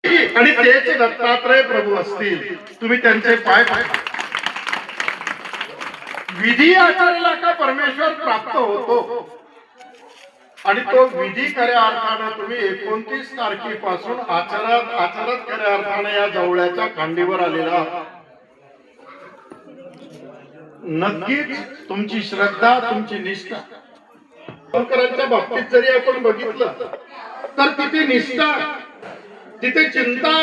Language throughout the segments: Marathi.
आणि तेच दत्तात्रय प्रभू असतील. तुम्ही त्यांचे पाय पकडा. विधी आचरला का परमेश्वर प्राप्त होतो. आणि तो विधी खऱ्या अर्थाने तुम्ही 29 तारखेपासून आचरत खऱ्या अर्थाने या जवळच्या खांडीवर आलेला. नक्कीच तुमची श्रद्धा, तुमची निष्ठा. शंकरांच्या बाबतीत जरी आपण बघितलं तर तिथे निष्ठा, तिथे चिंता,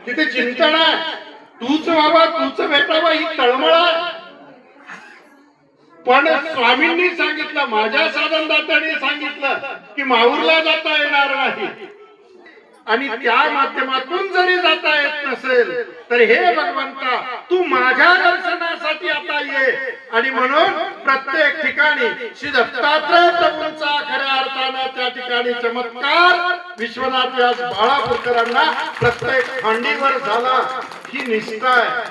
तिथे चिंतन आहे. तूच व्हावा, तूच भेटावा ही तळमळ आहे. पण स्वामींनी सांगितलं, माझ्या साधनदात्याने सांगितलं की माहूरला जाता येणार नाही. आणि त्या माध्यमातून जरी जाता येत नसेल तर हे भगवंता तू माझ्या दर्शनासाठी आता ये. आणि म्हणून प्रत्येक ठिकाणी श्री दत्तात्रय प्रभूंचा खऱ्या अर्थानं त्या ठिकाणी चमत्कार विश्वनाथ व्यास बाळापूरकरांना प्रत्येक खांडीवर झाला. ही निष्ठा आहे.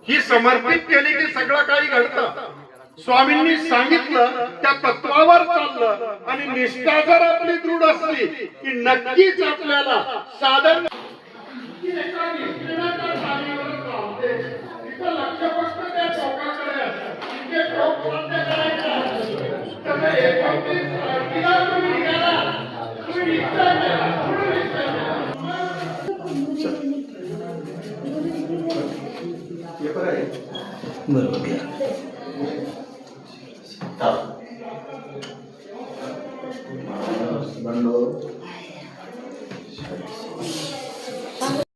ही समर्पित केली की सगळं काही घडतं. स्वामींनी सांगितलं त्या तत्वावर चाललं आणि निष्ठा जर आपली दृढ असली की नक्कीच आपल्याला साधन. बरोबर.